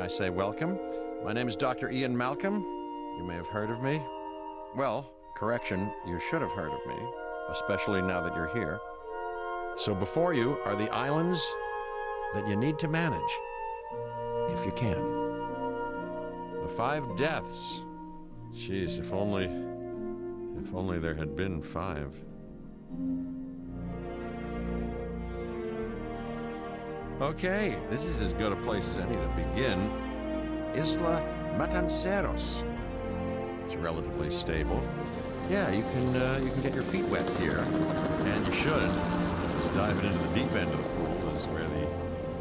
I say welcome. My name is Dr. Ian Malcolm. You may have heard of me. Well, correction, you should have heard of me, especially now that you're here. So before you are the islands that you need to manage, if you can. The 5 deaths. Jeez, if only there had been 5. Okay, this is as good a place as any to begin. Isla Matanceros. It's relatively stable. Yeah, you can get your feet wet here, and you should. Just diving into the deep end of the pool is where the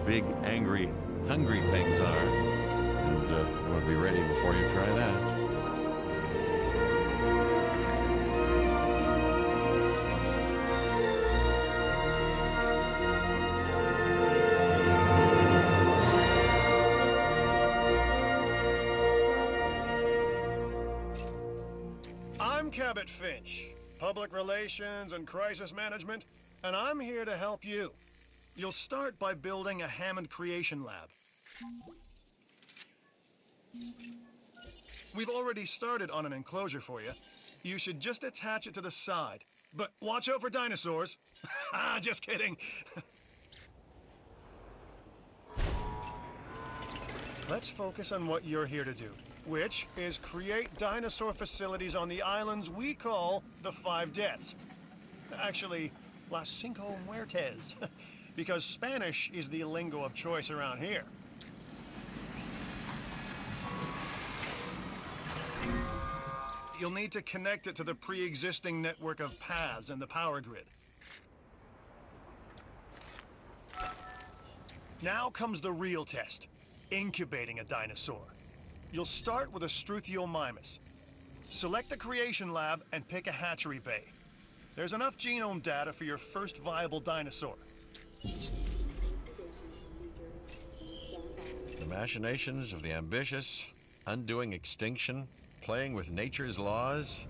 big, angry, hungry things are, and you want to be ready before you try that. I'm Cabot Finch, Public Relations and Crisis Management, and I'm here to help you. You'll start by building a Hammond Creation Lab. We've already started on an enclosure for you. You should just attach it to the side. But watch out for dinosaurs. Just kidding. Let's focus on what you're here to do, which is create dinosaur facilities on the islands we call the 5 Deaths. Actually, Las Cinco Muertes, because Spanish is the lingo of choice around here. You'll need to connect it to the pre-existing network of paths and the power grid. Now comes the real test, incubating a dinosaur. You'll start with a Struthiomimus. Select the creation lab and pick a hatchery bay. There's enough genome data for your first viable dinosaur. The machinations of the ambitious, undoing extinction, playing with nature's laws.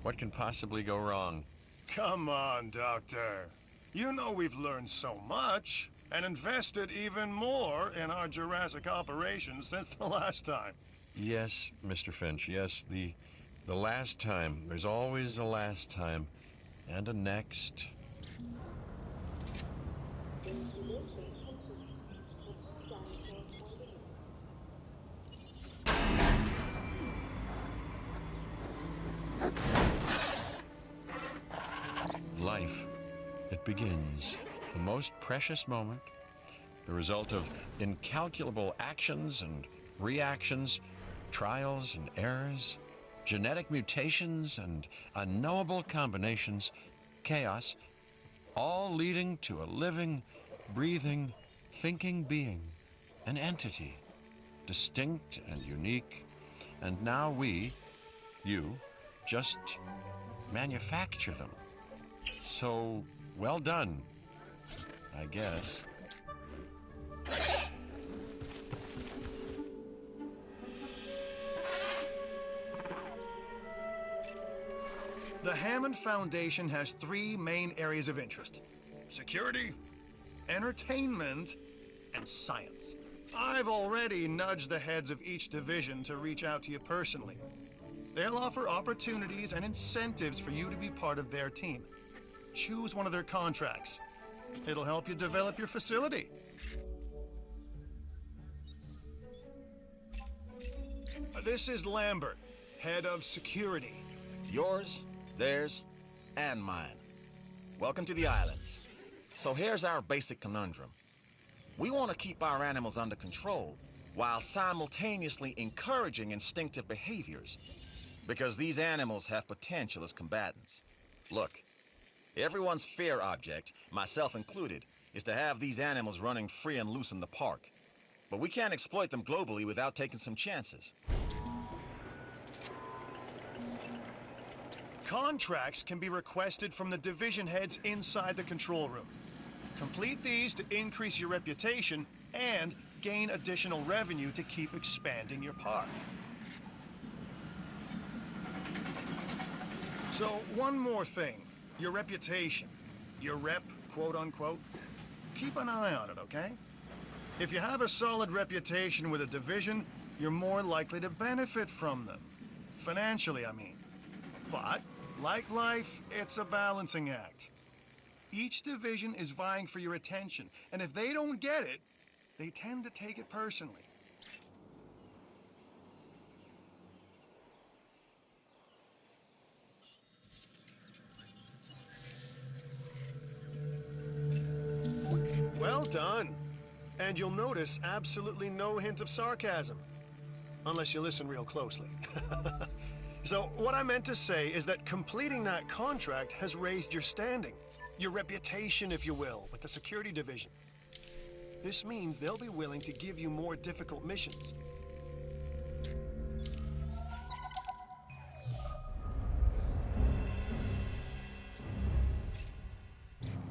What can possibly go wrong? Come on, Doctor. You know we've learned so much and invested even more in our Jurassic operations since the last time. Yes, Mr. Finch, yes, the last time. There's always a last time. And a next. Life, it begins. The most precious moment, the result of incalculable actions and reactions, trials and errors, genetic mutations and unknowable combinations, chaos, all leading to a living, breathing, thinking being, an entity, distinct and unique. And now we, you, just manufacture them. So, well done, I guess. The Hammond Foundation has 3 main areas of interest: security, entertainment, and science. I've already nudged the heads of each division to reach out to you personally. They'll offer opportunities and incentives for you to be part of their team. Choose one of their contracts. It'll help you develop your facility. This is Lambert, head of security. Yours, theirs, and mine. Welcome to the islands. So here's our basic conundrum. We want to keep our animals under control while simultaneously encouraging instinctive behaviors, because these animals have potential as combatants. Look, everyone's fear object, myself included, is to have these animals running free and loose in the park. But we can't exploit them globally without taking some chances. Contracts can be requested from the division heads inside the control room. Complete these to increase your reputation and gain additional revenue to keep expanding your park. So, one more thing. Your reputation. Your rep, quote unquote. Keep an eye on it, okay? If you have a solid reputation with a division, you're more likely to benefit from them. Financially, I mean. But, like life, it's a balancing act. Each division is vying for your attention, and if they don't get it, they tend to take it personally. Well done. And you'll notice absolutely no hint of sarcasm. Unless you listen real closely. So, what I meant to say is that completing that contract has raised your standing. Your reputation, if you will, with the security division. This means they'll be willing to give you more difficult missions.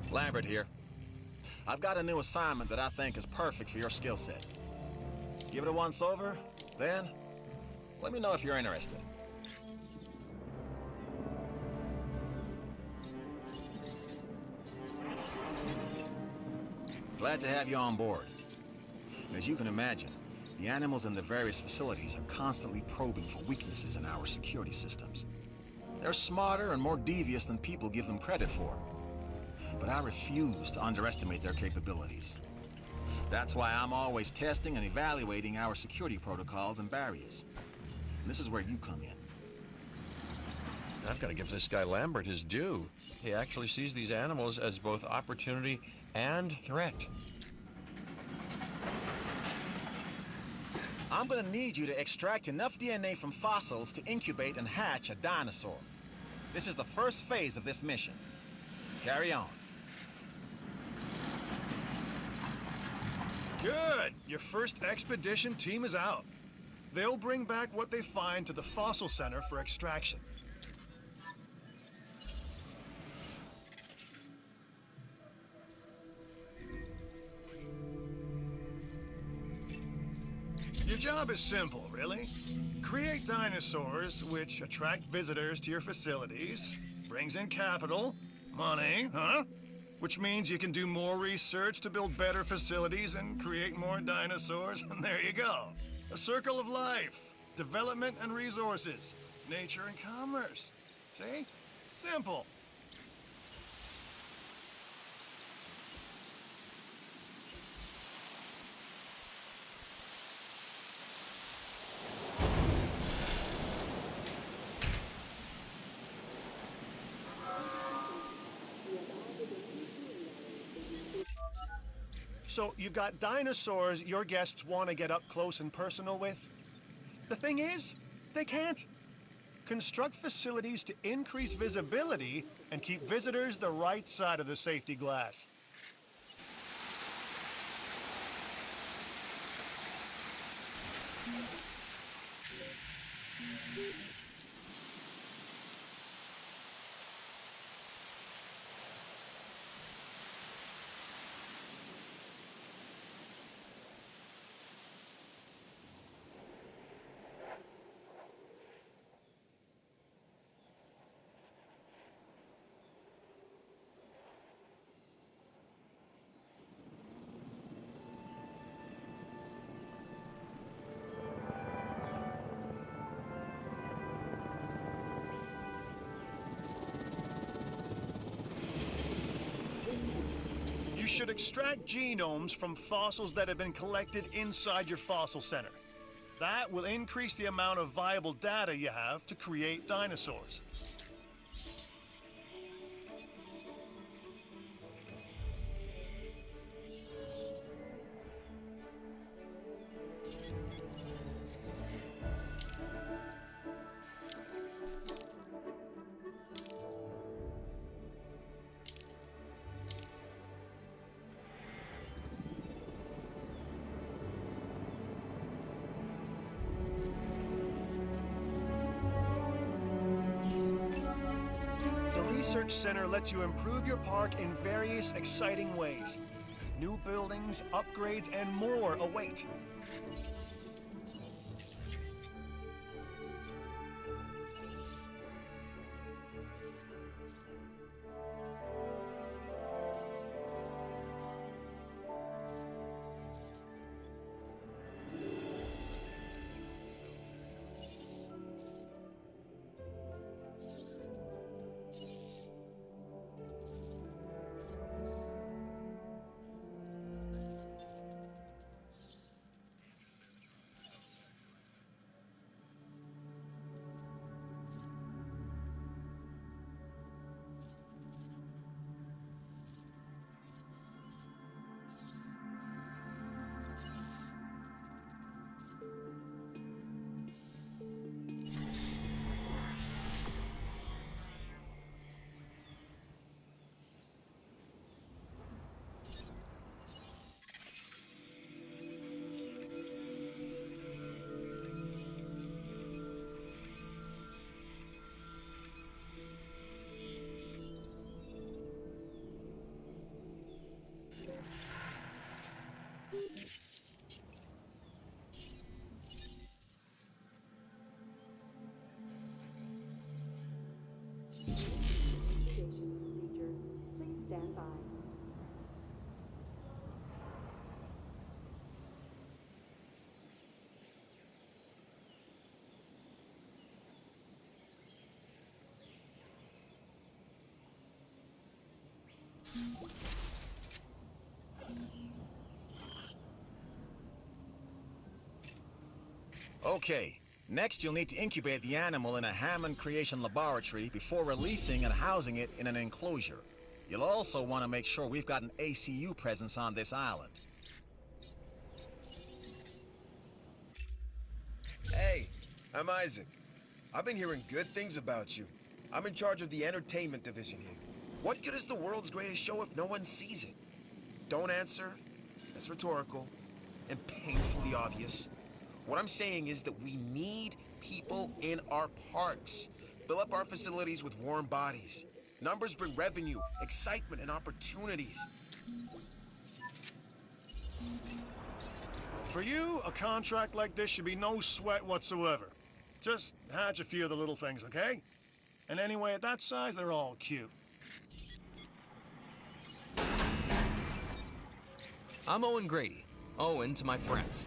Lambert here. I've got a new assignment that I think is perfect for your skill set. Give it a once over, then let me know if you're interested. Glad to have you on board. As you can imagine, the animals in the various facilities are constantly probing for weaknesses in our security systems. They're smarter and more devious than people give them credit for. But I refuse to underestimate their capabilities. That's why I'm always testing and evaluating our security protocols and barriers. And this is where you come in. I've got to give this guy Lambert his due. He actually sees these animals as both opportunity and threat. I'm gonna need you to extract enough DNA from fossils to incubate and hatch a dinosaur. This is the first phase of this mission. Carry on. Good! Your first expedition team is out. They'll bring back what they find to the fossil center for extraction. Your job is simple, really. Create dinosaurs, which attract visitors to your facilities, brings in capital, money, huh? Which means you can do more research to build better facilities and create more dinosaurs, and there you go. A circle of life, development and resources, nature and commerce. See? Simple. So, you've got dinosaurs your guests want to get up close and personal with. The thing is, they can't. Construct facilities to increase visibility and keep visitors the right side of the safety glass. You should extract genomes from fossils that have been collected inside your fossil center. That will increase the amount of viable data you have to create dinosaurs. The Research Center lets you improve your park in various exciting ways. New buildings, upgrades, and more await. Okay, next you'll need to incubate the animal in a Hammond creation laboratory before releasing and housing it in an enclosure. You'll also want to make sure we've got an ACU presence on this island. Hey, I'm Isaac. I've been hearing good things about you. I'm in charge of the entertainment division here. What good is the world's greatest show if no one sees it? Don't answer. That's rhetorical and painfully obvious. What I'm saying is that we need people in our parks. Fill up our facilities with warm bodies. Numbers bring revenue, excitement, and opportunities. For you, a contract like this should be no sweat whatsoever. Just hatch a few of the little things, okay? And anyway, at that size, they're all cute. I'm Owen Grady. Owen to my friends.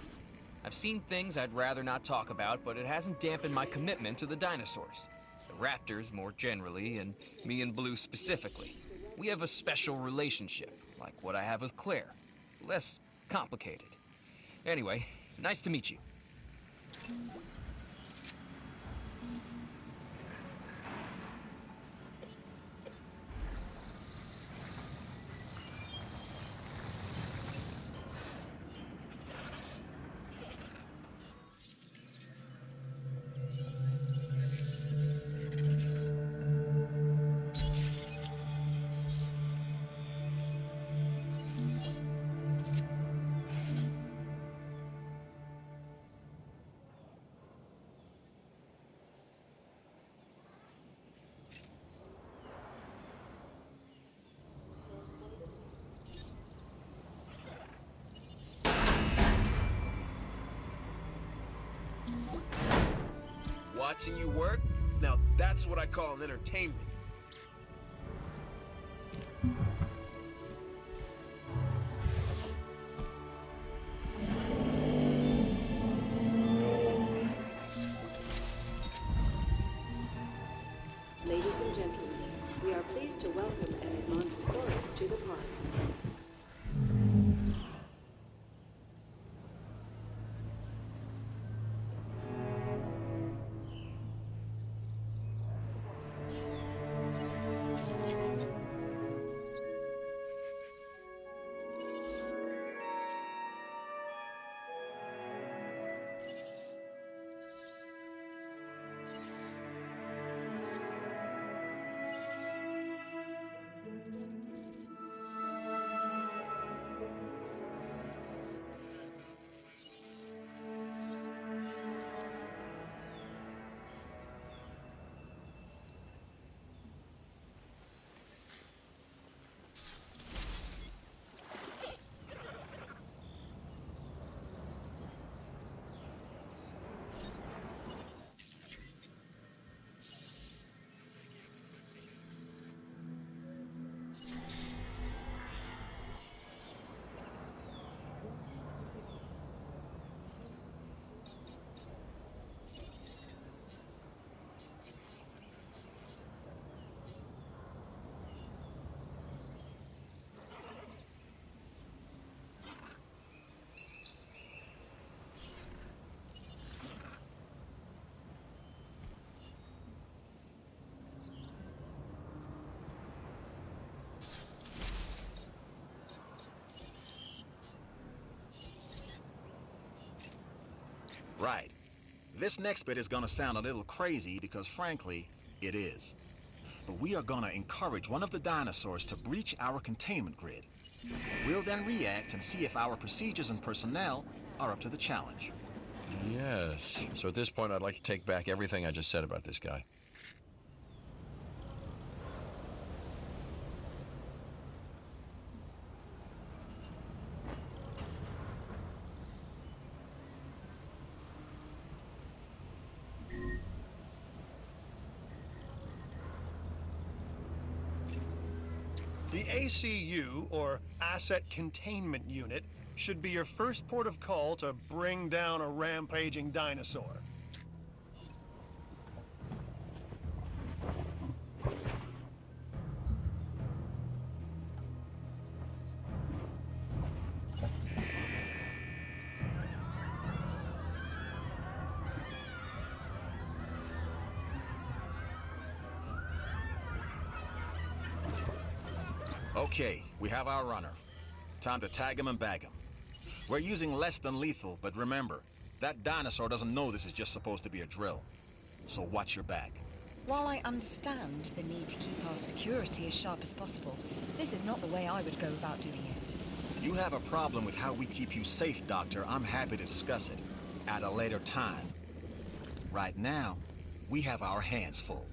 I've seen things I'd rather not talk about, but it hasn't dampened my commitment to the dinosaurs. The raptors more generally, and me and Blue specifically. We have a special relationship, like what I have with Claire. Less complicated. Anyway, nice to meet you. Watching you work? Now that's what I call an entertainment. Ladies and gentlemen, we are pleased to welcome an Edmontosaurus to the park. Right. This next bit is gonna sound a little crazy because, frankly, it is. But we are gonna encourage one of the dinosaurs to breach our containment grid. We'll then react and see if our procedures and personnel are up to the challenge. Yes. So at this point, I'd like to take back everything I just said about this guy. The ACU, or Asset Containment Unit, should be your first port of call to bring down a rampaging dinosaur. Okay, we have our runner. Time to tag him and bag him. We're using less than lethal, but remember, that dinosaur doesn't know this is just supposed to be a drill. So watch your back. While I understand the need to keep our security as sharp as possible, this is not the way I would go about doing it. You have a problem with how we keep you safe, Doctor. I'm happy to discuss it at a later time. Right now, we have our hands full.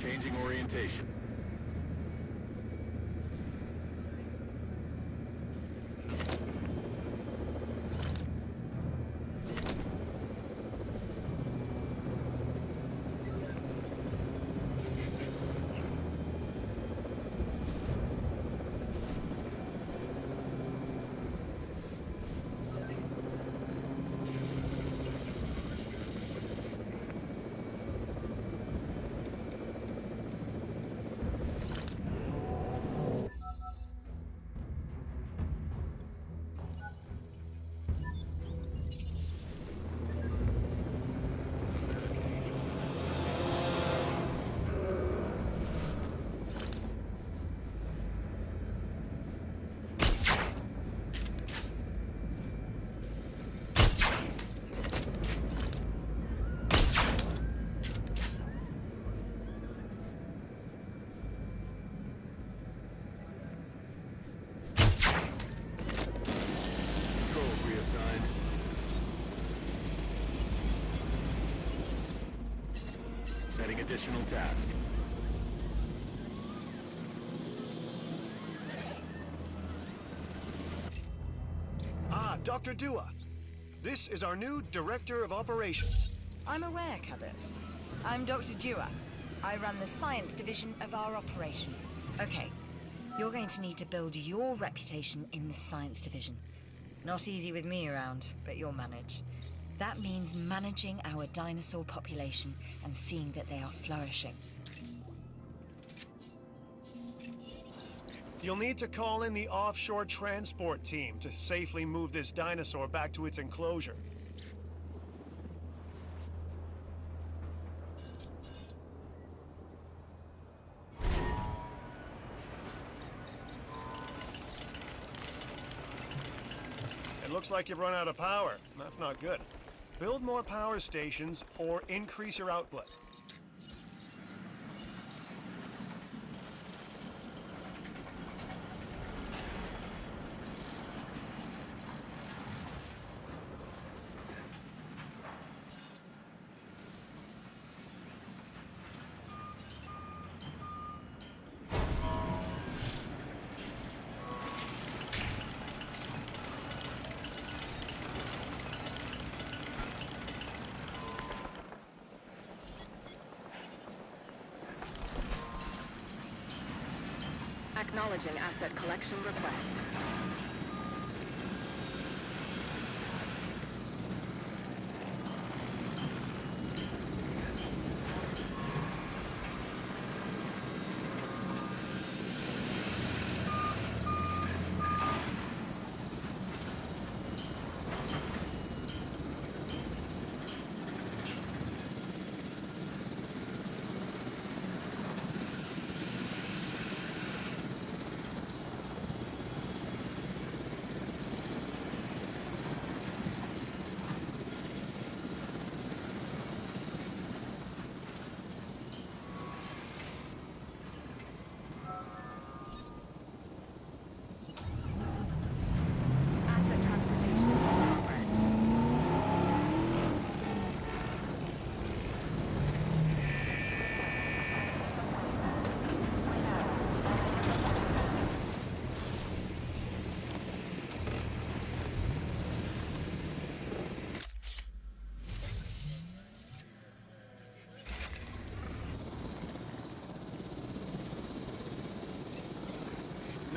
Changing orientation. Controls reassigned. Setting additional task. Ah, Dr. Dua. This is our new Director of Operations. I'm aware, Cabot. I'm Dr. Dua. I run the science division of our operation. Okay, you're going to need to build your reputation in the science division. Not easy with me around, but you'll manage. That means managing our dinosaur population and seeing that they are flourishing. You'll need to call in the offshore transport team to safely move this dinosaur back to its enclosure. It looks like you've run out of power. That's not good. Build more power stations or increase your output. Acknowledging asset collection request.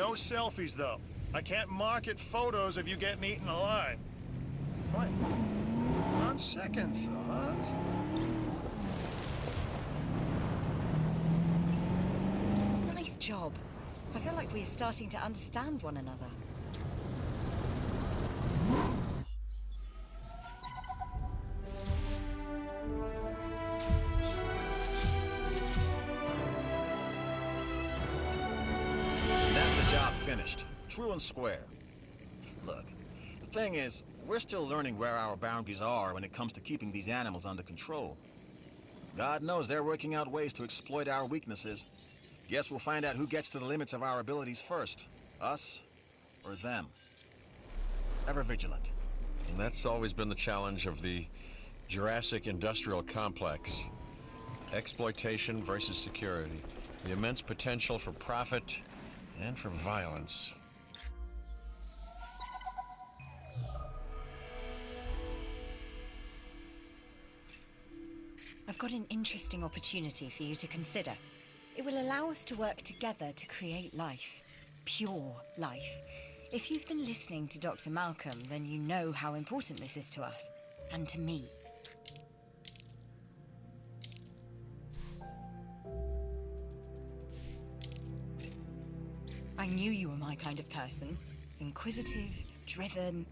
No selfies, though. I can't market photos of you getting eaten alive. Wait. On second thought... Nice job. I feel like we are starting to understand one another. That's the job finished. True and square. Look, the thing is, we're still learning where our boundaries are when it comes to keeping these animals under control. God knows they're working out ways to exploit our weaknesses. Guess we'll find out who gets to the limits of our abilities first. Us or them. Ever vigilant. And that's always been the challenge of the Jurassic industrial complex. Exploitation versus security. The immense potential for profit and for violence. I've got an interesting opportunity for you to consider. It will allow us to work together to create life. Pure life. If you've been listening to Dr. Malcolm, then you know how important this is to us. And to me. I knew you were my kind of person. Inquisitive, driven,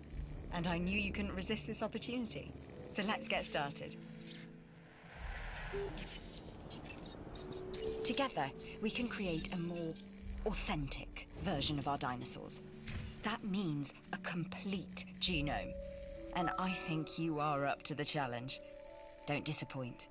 and I knew you couldn't resist this opportunity. So let's get started. Together, we can create a more authentic version of our dinosaurs. That means a complete genome. And I think you are up to the challenge. Don't disappoint.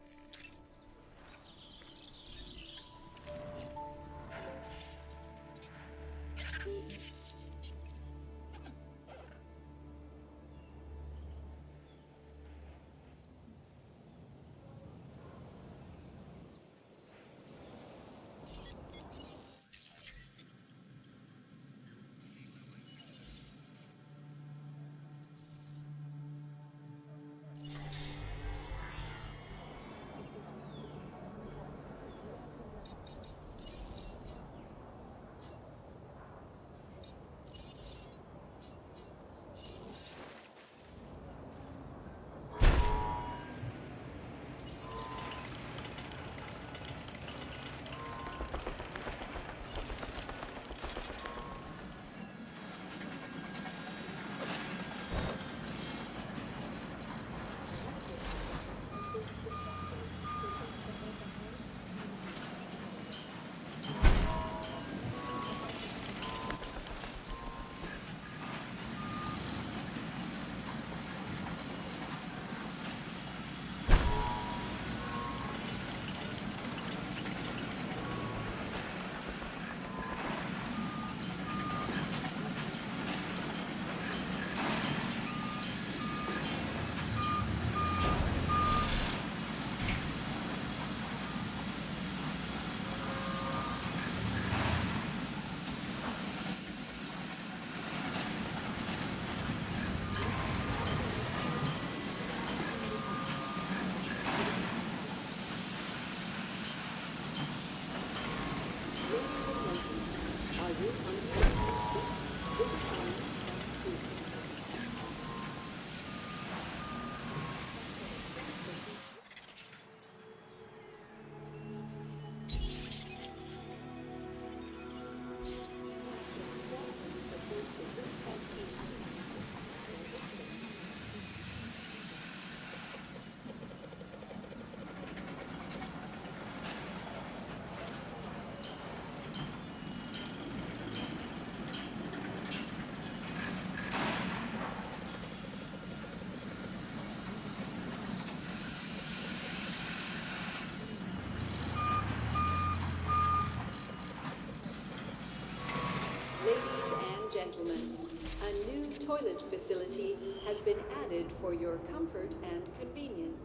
Gentlemen, a new toilet facility has been added for your comfort and convenience.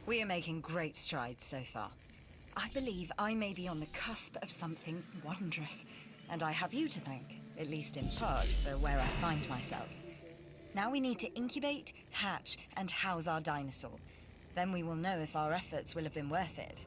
We are making great strides so far. I believe I may be on the cusp of something wondrous, and I have you to thank, at least in part, for where I find myself. Now we need to incubate, hatch, and house our dinosaur. Then we will know if our efforts will have been worth it.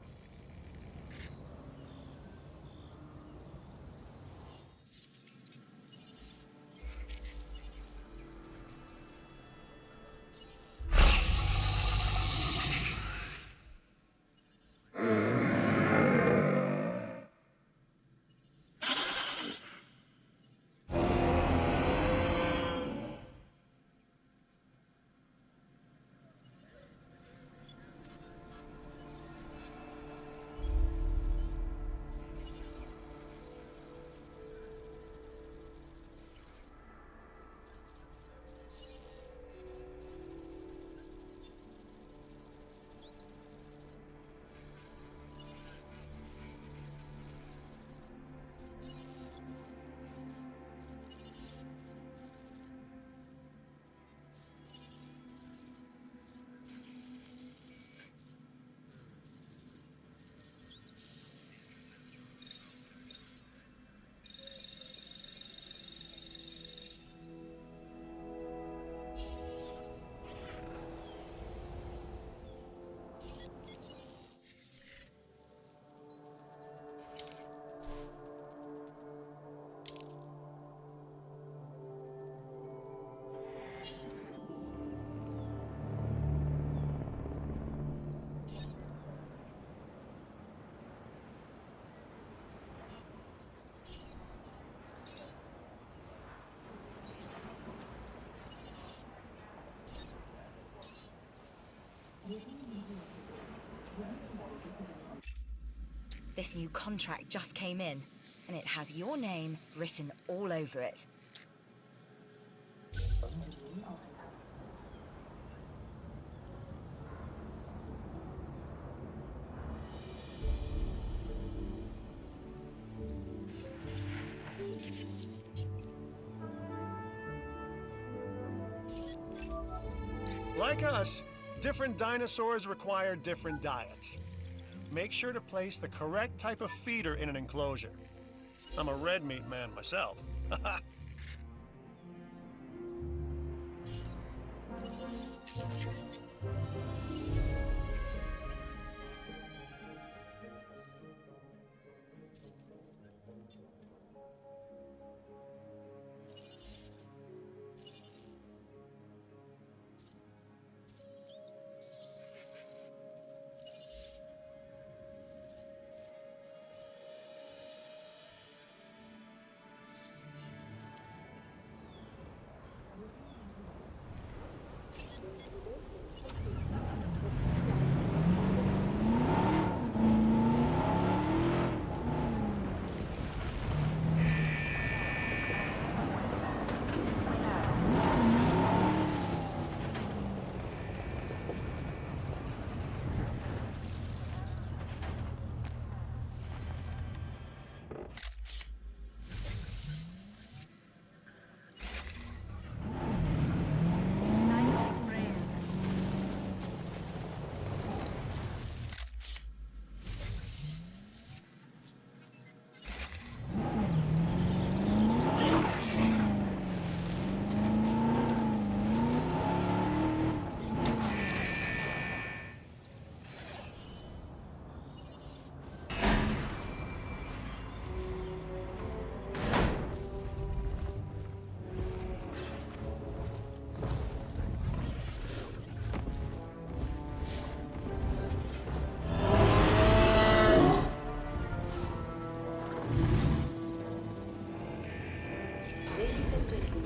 This new contract just came in, and it has your name written all over it. Like us, different dinosaurs require different diets. Make sure to place the correct type of feeder in an enclosure. I'm a red meat man myself.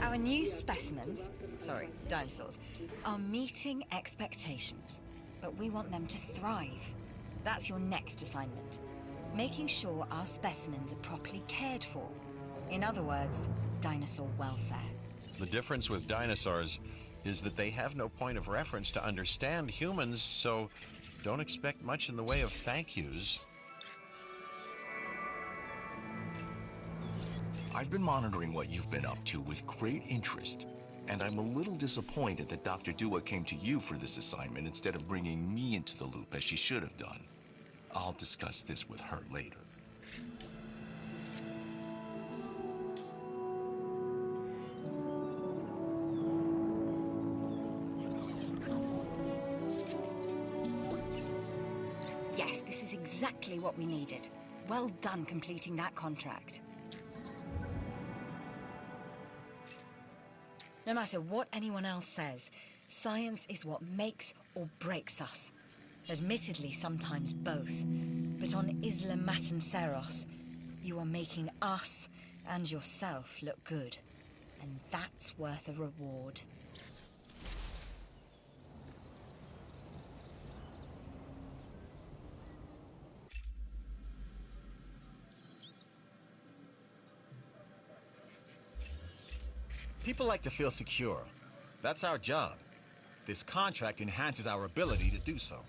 Our new specimens, dinosaurs, are meeting expectations, but we want them to thrive. That's your next assignment. Making sure our specimens are properly cared for. In other words, dinosaur welfare. The difference with dinosaurs is that they have no point of reference to understand humans, so don't expect much in the way of thank yous. I've been monitoring what you've been up to with great interest, and I'm a little disappointed that Dr. Dua came to you for this assignment instead of bringing me into the loop as she should have done. I'll discuss this with her later. Yes, this is exactly what we needed. Well done completing that contract. No matter what anyone else says, science is what makes or breaks us. Admittedly, sometimes both. But on Isla Matanceros, you are making us and yourself look good. And that's worth a reward. People like to feel secure. That's our job. This contract enhances our ability to do so.